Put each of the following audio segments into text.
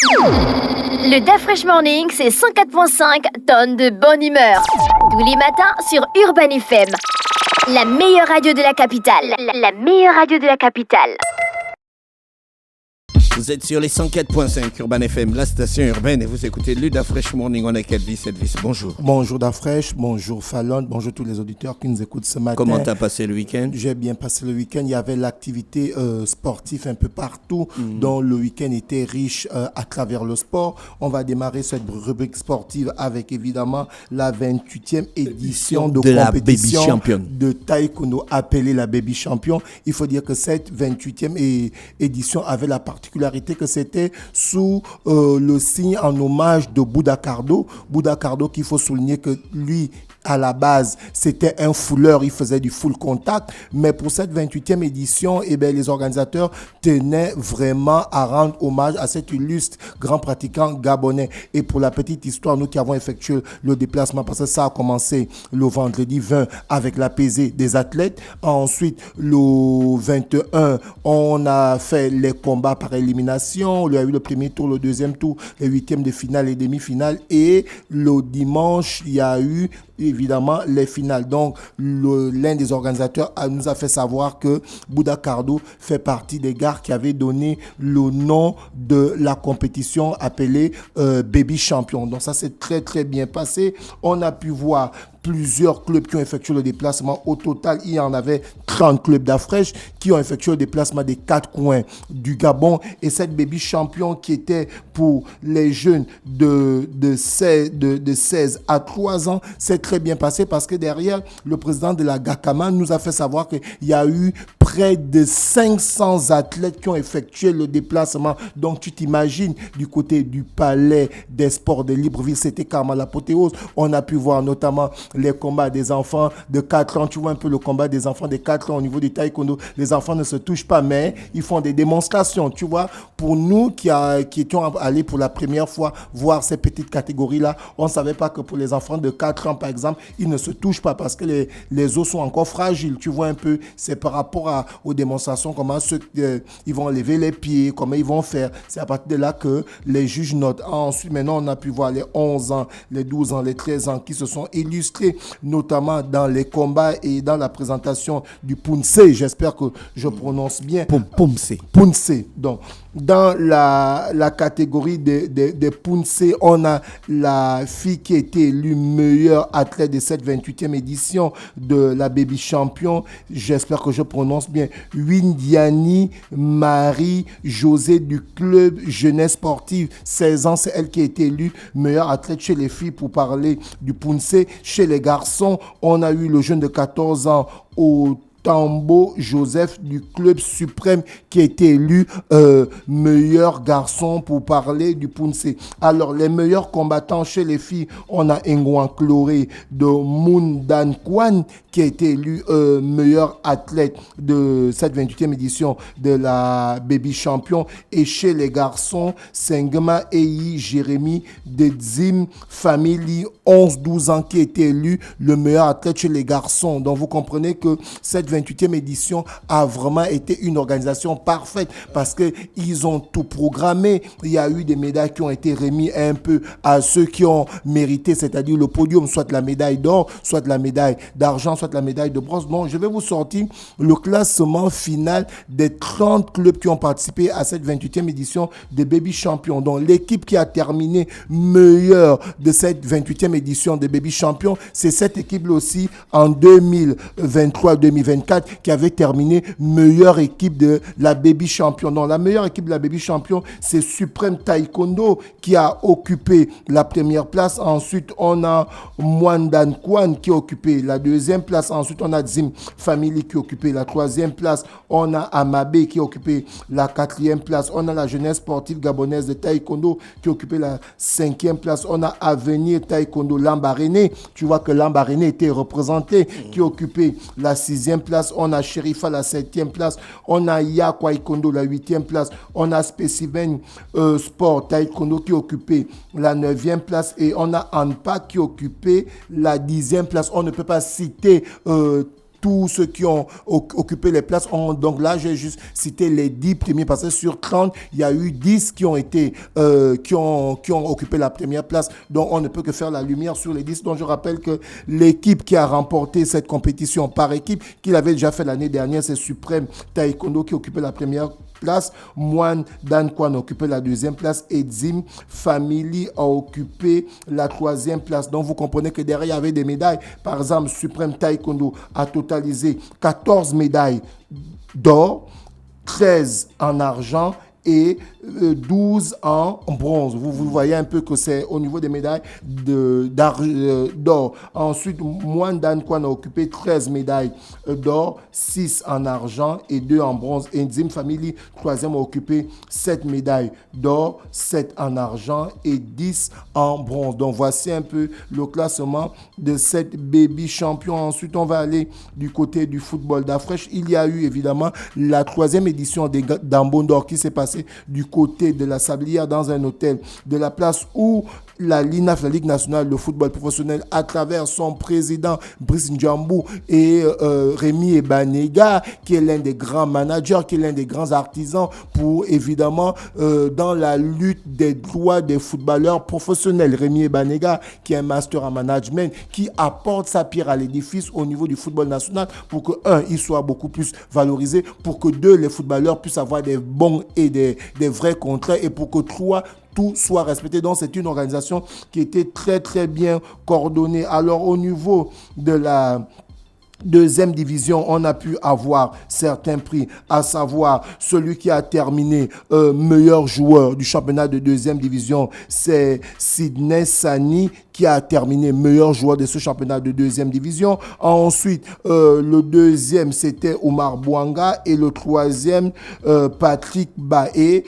Le DAF Fresh Morning, c'est 104.5 tonnes de bonne humeur. Tous les matins sur Urban FM. La meilleure radio de la capitale. La meilleure radio de la capitale. Vous êtes sur les 104.5 Urban FM, la station urbaine, et vous écoutez le DAF Fresh Morning. On est avec Elvis. Elvis, bonjour. Bonjour DAF Fresh, bonjour Fallon, bonjour tous les auditeurs qui nous écoutent ce matin. Comment t'as passé le week-end? J'ai bien passé le week-end. Il y avait l'activité sportive un peu partout, dont le week-end était riche à travers le sport. On va démarrer cette rubrique sportive avec évidemment la 28e édition de compétition la Baby Champion de taekwondo appelée la Baby Champion. Il faut dire que cette 28e édition avait la particularité que c'était sous le signe en hommage de Bouddha Cardo. Bouddha Cardo, qu'il faut souligner que lui, à la base, c'était un fouleur, il faisait du full contact, mais pour cette 28e édition, les organisateurs tenaient vraiment à rendre hommage à cet illustre grand pratiquant gabonais. Et pour la petite histoire, nous qui avons effectué le déplacement, parce que ça a commencé le vendredi 20 avec la pesée des athlètes. Ensuite, le 21, on a fait les combats par élimination. Il y a eu le premier tour, le deuxième tour, les huitièmes de finale et demi-finale. Et le dimanche, il y a eu évidemment les finales. Donc, l'un des organisateurs nous a fait savoir que Bouddha Cardo fait partie des gars qui avaient donné le nom de la compétition appelée Baby Champion. Donc, ça s'est très, très bien passé. On a pu voir plusieurs clubs qui ont effectué le déplacement. Au total, il y en avait 30 clubs d'Afresh qui ont effectué le déplacement des 4 coins du Gabon. Et cette Baby Champion qui était pour les jeunes de 16 à 3 ans, c'est très bien passé parce que derrière, le président de la GACAMA nous a fait savoir qu'il y a eu près de 500 athlètes qui ont effectué le déplacement. Donc, tu t'imagines, du côté du palais des sports de Libreville, c'était carrément l'apothéose. On a pu voir notamment les combats des enfants de 4 ans. Tu vois un peu le combat des enfants de 4 ans au niveau du taekwondo. Les enfants ne se touchent pas, mais ils font des démonstrations. Tu vois, pour nous qui étions allés pour la première fois voir ces petites catégories-là, on ne savait pas que pour les enfants de 4 ans, par exemple, ils ne se touchent pas parce que les os sont encore fragiles. Tu vois un peu, c'est par rapport aux démonstrations, comment ils vont lever les pieds, comment ils vont faire. C'est à partir de là que les juges notent. Ensuite, maintenant, on a pu voir les 11 ans, les 12 ans, les 13 ans qui se sont illustrés, notamment dans les combats et dans la présentation du Punse. J'espère que je prononce bien. Punse. Donc, dans la catégorie des Punse, on a la fille qui a été élue meilleure athlète de cette 28e édition de la Baby Champion. J'espère que je prononce bien. Windiani Marie-Josée du club Jeunesse Sportive. 16 ans, c'est elle qui a été élue meilleure athlète chez les filles pour parler du Punse. Chez les garçons, on a eu le jeune de 14 ans au Tambo Joseph du club suprême qui a été élu meilleur garçon pour parler du Punse. Alors, les meilleurs combattants chez les filles, on a Ngouan Chloré de Moundan Kwan qui a été élu meilleur athlète de cette 28e édition de la Baby Champion. Et chez les garçons, Sengema Eyi Jérémy de Zim Family, 11-12 ans, qui a été élu le meilleur athlète chez les garçons. Donc, vous comprenez que cette 28e édition a vraiment été une organisation parfaite parce qu'ils ont tout programmé. Il y a eu des médailles qui ont été remises un peu à ceux qui ont mérité, c'est-à-dire le podium, soit la médaille d'or, soit la médaille d'argent, soit la médaille de bronze. Donc, je vais vous sortir le classement final des 30 clubs qui ont participé à cette 28e édition de Baby Champion. Donc, l'équipe qui a terminé meilleure de cette 28e édition de Baby Champion, c'est cette équipe-là aussi en 2023-2024 qui avait terminé meilleure équipe de la Baby Champion. Donc, la meilleure équipe de la Baby Champion, c'est Suprême Taekwondo qui a occupé la première place. Ensuite, on a Mwandan Kwan qui a occupé la deuxième place. Ensuite, on a Zim Family qui a occupé la troisième place. On a Amabe qui a occupé la quatrième place. On a la jeunesse sportive gabonaise de Taekwondo qui a occupé la cinquième place. On a Avenir Taekwondo Lambaréné. Tu vois que Lambaréné était représenté, qui a occupé la sixième place. On a Sherifa la septième place. On a Yakwa Taekwondo la huitième place. On a Specimen Sport Taekwondo qui a occupé la neuvième place. Et on a Anpa qui a occupé la dixième place. On ne peut pas citer tous ceux qui ont occupé les places ont, donc là, j'ai juste cité les 10 premiers, parce que sur 30, il y a eu 10 qui ont été, qui ont occupé la première place. Donc, on ne peut que faire la lumière sur les 10. Donc, je rappelle que l'équipe qui a remporté cette compétition par équipe, qu'il avait déjà fait l'année dernière, c'est Suprême Taekwondo qui occupait la première place, Moine Dan Kwan a occupé la deuxième place et Zim Family a occupé la troisième place. Donc vous comprenez que derrière il y avait des médailles. Par exemple, Supreme Taekwondo a totalisé 14 médailles d'or, 13 en argent et 12 en bronze. Vous voyez un peu que c'est au niveau des médailles d'or. Ensuite, Moine Dan Kwan a occupé 13 médailles d'or, 6 en argent et 2 en bronze. Et Nzim Family, troisième, a occupé 7 médailles d'or, 7 en argent et 10 en bronze. Donc, voici un peu le classement de cette baby champion. Ensuite, on va aller du côté du football d'Afresh. Il y a eu évidemment la troisième édition des d'Ambondor qui s'est passée du côté de la Sablière dans un hôtel de la place où la LINAF, la Ligue nationale de football professionnel, à travers son président Brice Ndjambou et Rémi Ebanega, qui est l'un des grands managers, qui est l'un des grands artisans pour évidemment dans la lutte des droits des footballeurs professionnels. Rémi Ebanega, qui est un master en management, qui apporte sa pierre à l'édifice au niveau du football national pour que, un, il soit beaucoup plus valorisé, pour que, deux, les footballeurs puissent avoir des bons et des vrais contrats, et pour que, trois, tout soit respecté. Donc, c'est une organisation qui était très, très bien coordonnée. Alors, au niveau de la deuxième division, on a pu avoir certains prix, à savoir celui qui a terminé meilleur joueur du championnat de deuxième division, c'est Sidney Sani, qui a terminé meilleur joueur de ce championnat de deuxième division. Ensuite, le deuxième, c'était Omar Bouanga, et le troisième, Patrick Baé.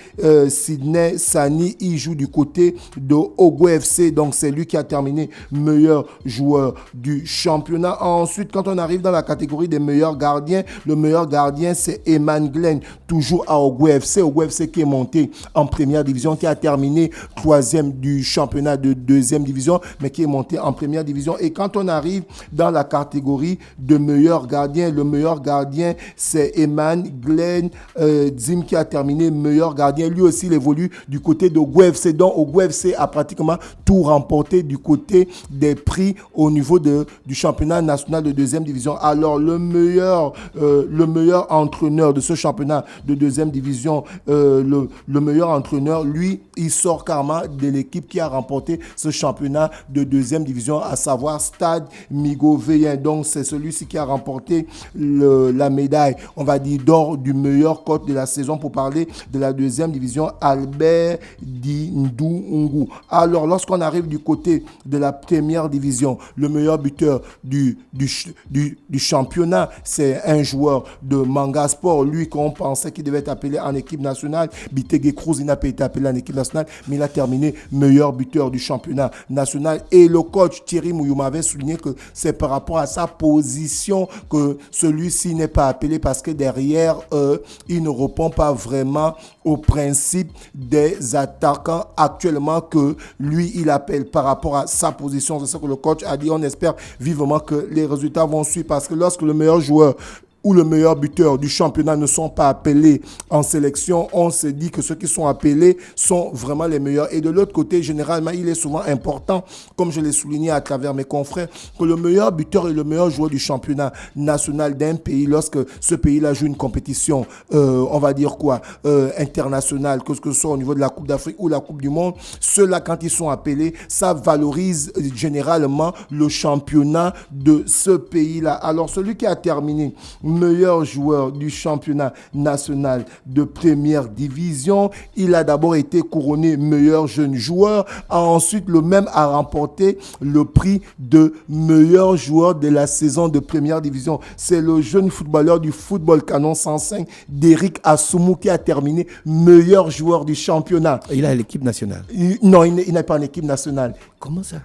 Sidney Sani, il joue du côté de Ogo FC, donc c'est lui qui a terminé meilleur joueur du championnat. Ensuite, quand on arrive dans la catégorie des meilleurs gardiens, le meilleur gardien, c'est Eman Glenn, toujours à Ogo FC. Ogo FC qui est monté en première division, qui a terminé troisième du championnat de deuxième division, mais qui est monté en première division. Et quand on arrive dans la catégorie de meilleur gardien, le meilleur gardien, c'est Eman Glenn Zim, qui a terminé meilleur gardien. Lui aussi, il évolue du côté de Ogo FC. Donc, Ogo FC a pratiquement tout remporté du côté des prix au niveau du championnat national de deuxième division. Alors, le meilleur entraîneur de ce championnat de deuxième division, le meilleur entraîneur, lui, il sort carrément de l'équipe qui a remporté ce championnat de deuxième division, à savoir Stade Migovéen. Donc, c'est celui-ci qui a remporté la médaille, on va dire, d'or du meilleur coach de la saison pour parler de la deuxième division, Albert Dindou. Alors, lorsqu'on arrive du côté de la première division, le meilleur buteur du championnat, c'est un joueur de Manga Sport, lui qu'on pensait qu'il devait être appelé en équipe nationale. Bitege Cruz, il n'a pas été appelé en équipe nationale, mais il a terminé meilleur buteur du championnat national. Et le coach Thierry Mouyouma avait souligné que c'est par rapport à sa position que celui-ci n'est pas appelé, parce que derrière, il ne répond pas vraiment au principe des attaquants actuellement que lui, il appelle par rapport à sa position. C'est ce que le coach a dit. On espère vivement que les résultats vont suivre, parce que lorsque le meilleur joueur ou le meilleur buteur du championnat ne sont pas appelés en sélection, on se dit que ceux qui sont appelés sont vraiment les meilleurs. Et de l'autre côté, généralement, il est souvent important, comme je l'ai souligné à travers mes confrères, que le meilleur buteur et le meilleur joueur du championnat national d'un pays, lorsque ce pays-là joue une compétition, on va dire quoi, internationale, que ce soit au niveau de la Coupe d'Afrique ou la Coupe du Monde, ceux-là, quand ils sont appelés, ça valorise généralement le championnat de ce pays-là. Alors, celui qui a terminé meilleur joueur du championnat national de première division, il a d'abord été couronné meilleur jeune joueur. Ensuite, le même a remporté le prix de meilleur joueur de la saison de première division. C'est le jeune footballeur du football canon 105, Derrick Assoumou, qui a terminé meilleur joueur du championnat. Il a l'équipe nationale. Non, il n'est pas en équipe nationale. Comment ça?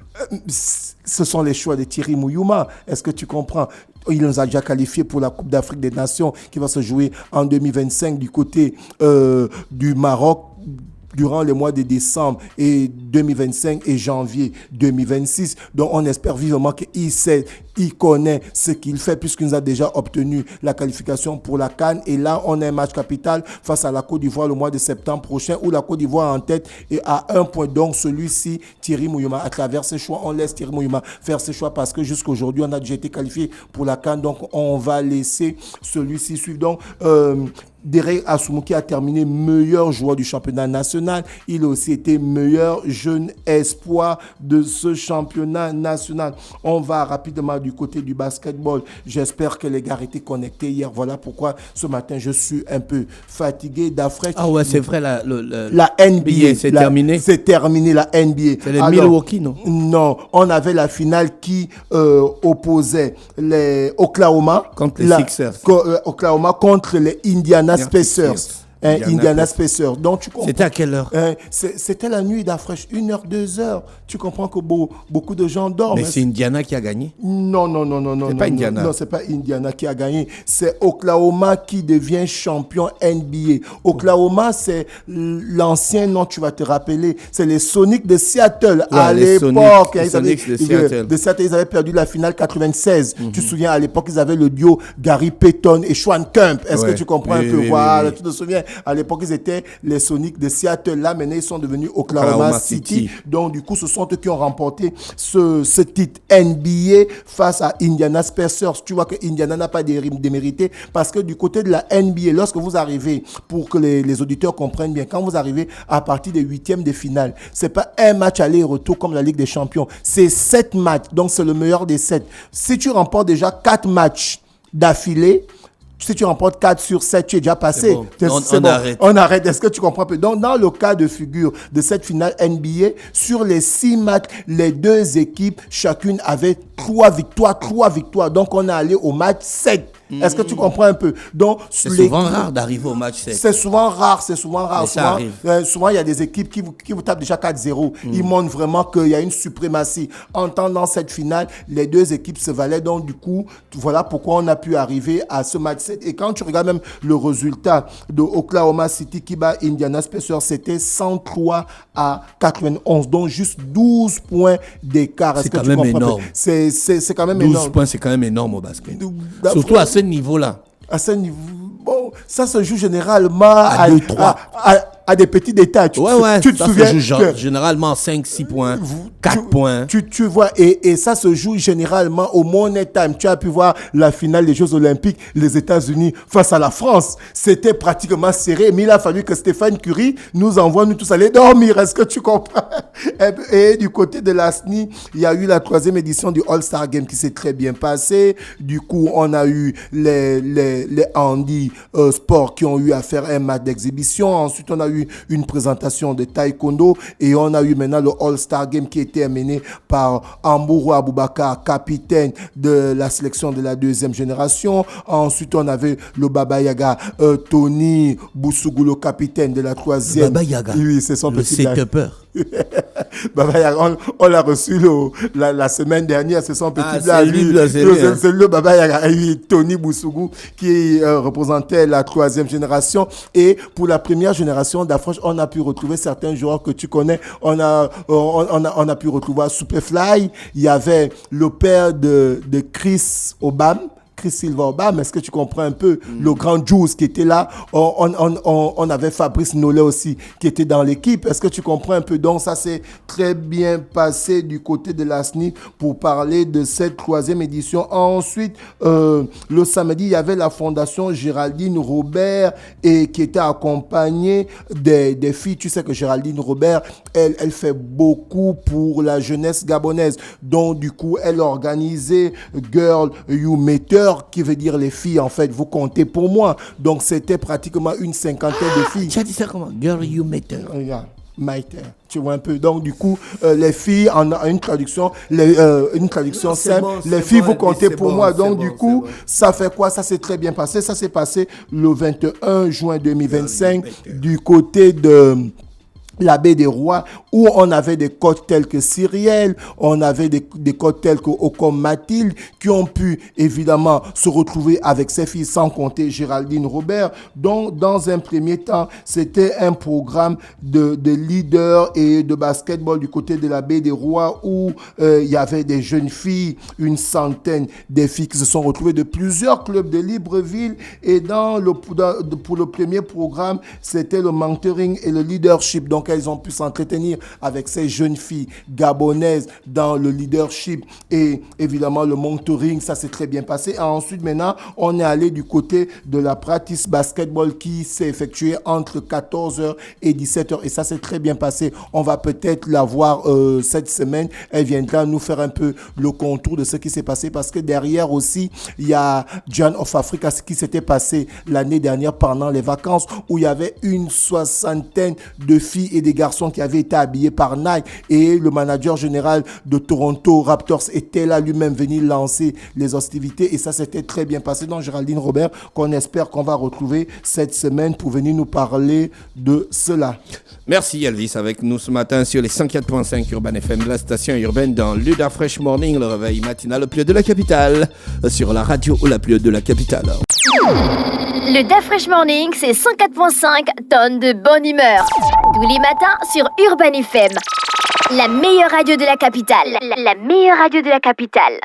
Ce sont les choix de Thierry Mouyouma. Est-ce que tu comprends? Il nous a déjà qualifiés pour la Coupe d'Afrique des Nations qui va se jouer en 2025 du côté du Maroc. durant les mois de décembre et 2025 et janvier 2026. Donc, on espère vivement qu'il sait, il connaît ce qu'il fait puisqu'il nous a déjà obtenu la qualification pour la CAN. Et là, on a un match capital face à la Côte d'Ivoire le mois de septembre prochain où la Côte d'Ivoire est en tête et à 1 point. Donc, celui-ci, Thierry Mouyouma, à travers ses choix, on laisse Thierry Mouyouma faire ses choix parce que jusqu'à aujourd'hui, on a déjà été qualifié pour la CAN. Donc, on va laisser celui-ci suivre. Donc, Derek Assoumou qui a terminé meilleur joueur du championnat national. Il a aussi été meilleur jeune espoir de ce championnat national. On va rapidement du côté du basketball. J'espère que les gars étaient connectés hier. Voilà pourquoi ce matin je suis un peu fatigué. D'Afrique. Ah ouais, c'est vrai, la NBA. C'est terminé. C'est terminé, la NBA. C'est les Milwaukee, non? Non, on avait la finale qui opposait les Oklahoma. Contre les Sixers. Oklahoma contre les Indiana Pacers. Indiana Pacers. Donc, tu comprends. C'était à quelle heure? C'était la nuit d'Afresh, 1h, 2h. Tu comprends que beaucoup de gens dorment. Mais c'est Indiana qui a gagné? Non. C'est pas Indiana. Non, c'est pas Indiana qui a gagné. C'est Oklahoma qui devient champion NBA. Oklahoma, c'est l'ancien nom, tu vas te rappeler. C'est les Sonics de Seattle. Ouais, à l'époque, les Sonics de Seattle. Ils avaient perdu la finale 96. Tu te souviens, à l'époque, ils avaient le duo Gary Payton et Sean Kemp. Est-ce que tu comprends un peu? Voilà, tu te souviens. À l'époque, ils étaient les Sonics de Seattle. Là, maintenant, ils sont devenus Oklahoma City. Donc, du coup, ce sont eux qui ont remporté ce titre NBA face à Indiana Pacers. Tu vois que Indiana n'a pas démérité parce que du côté de la NBA, lorsque vous arrivez, pour que les auditeurs comprennent bien, quand vous arrivez à partir des huitièmes de finale, c'est pas un match aller-retour comme la Ligue des Champions. C'est 7 matchs. Donc, c'est le meilleur des 7. Si tu remportes déjà 4 matchs d'affilée, si tu remportes 4 sur 7, tu es déjà passé. Bon. On arrête. On arrête. Est-ce que tu comprends un peu? Donc, dans le cas de figure de cette finale NBA, sur les 6 matchs, les 2 équipes, chacune avait 3 victoires. Donc, on est allé au match 7. Est-ce que tu comprends un peu? Donc, c'est souvent rare d'arriver au match 7. C'est souvent rare. Mais ça arrive. Souvent, il y a des équipes qui vous tapent déjà 4-0. Ils montrent vraiment qu'il y a une suprématie. En temps, dans cette finale, les 2 équipes se valaient. Donc, du coup, voilà pourquoi on a pu arriver à ce match 7. Et quand tu regardes même le résultat de Oklahoma City qui bat Indiana Pacers, c'était 103 à 91. Donc, juste 12 points d'écart. C'est quand même énorme. C'est quand même énorme. 12 points, c'est quand même énorme au basket. Surtout à ce niveau-là. À ce niveau, bon, ça se joue généralement à 2-3. À des petits détails. Tu te souviens se joue généralement 5-6 points, 4 points. Tu vois, et ça se joue généralement au Money Time. Tu as pu voir la finale des Jeux Olympiques, les États-Unis face à la France. C'était pratiquement serré, mais il a fallu que Stéphane Curie nous envoie, nous tous aller dormir. Est-ce que tu comprends? Et du côté de la SNI, il y a eu la 3e édition du All-Star Game qui s'est très bien passée. Du coup, on a eu les Andy Sports qui ont eu à faire un match d'exhibition. Ensuite, on a eu une présentation de taekwondo et on a eu maintenant le All-Star Game qui était mené par Ambourou Aboubakar, capitaine de la sélection de la 2e génération. Ensuite, on avait le Baba Yaga, Tony Boussougou, le capitaine de la 3e. Baba Yaga. Oui, c'est son petit set-upper. Baba Yaga, on l'a reçu la semaine dernière, c'est son petit blague. C'est le Baba Yaga, Tony Boussougou qui représentait la 3e génération. Et pour la première génération d'Afroche, on a pu retrouver certains joueurs que tu connais. On a pu retrouver Superfly. Il y avait le père de Chris Obama. Chris Silva Obama, est-ce que tu comprends un peu? Le grand Juice qui était là. On avait Fabrice Nollet aussi qui était dans l'équipe. Est-ce que tu comprends un peu? Donc ça s'est très bien passé du côté de la SNI pour parler de cette 3e édition. Ensuite, le samedi, il y avait la fondation Géraldine Robert et qui était accompagnée des filles. Tu sais que Géraldine Robert, elle fait beaucoup pour la jeunesse gabonaise. Donc du coup, elle organisait Girl You Matter, qui veut dire les filles, en fait, vous comptez pour moi. Donc, c'était pratiquement une 50aine de filles. Tu as dit ça comment? Girl, you matter. Regarde, matter. Tu vois un peu. Donc, du coup, les filles, en une traduction, simple. Les filles, vous comptez pour moi. Donc, du coup, ça fait quoi? Ça s'est très bien passé. Ça s'est passé le 21 juin 2025 du côté de la baie des Rois, où on avait des côtes telles que Cyrielle, on avait des côtes telles que Ocom Mathilde, qui ont pu évidemment se retrouver avec ses filles, sans compter Géraldine Robert. Donc, dans un premier temps, c'était un programme de leaders et de basketball du côté de la baie des Rois, où il y avait des jeunes filles, une centaine des filles qui se sont retrouvées de plusieurs clubs de Libreville. Et pour le premier programme, c'était le mentoring et le leadership. Donc, elles ont pu s'entretenir avec ces jeunes filles gabonaises dans le leadership et évidemment le mentoring, ça s'est très bien passé. Et ensuite, maintenant, on est allé du côté de la practice basketball qui s'est effectuée entre 14h et 17h et ça s'est très bien passé. On va peut-être la voir cette semaine. Elle viendra nous faire un peu le contour de ce qui s'est passé parce que derrière aussi, il y a Giant of Africa, ce qui s'était passé l'année dernière pendant les vacances où il y avait une soixantaine de filles et des garçons qui avaient été habillés par Nike et le manager général de Toronto Raptors était là lui-même venu lancer les hostilités et ça s'était très bien passé. Donc Géraldine Robert qu'on espère qu'on va retrouver cette semaine pour venir nous parler de cela. Merci Elvis avec nous ce matin sur les 104.5 Urban FM, la station urbaine dans Luda Fresh Morning, le réveil matinal au plus haut de la capitale, sur la radio ou la plus haute de la capitale. Le Da Fresh Morning, c'est 104.5 tonnes de bonne humeur. Tous les matins sur Urban FM. La meilleure radio de la capitale. La meilleure radio de la capitale.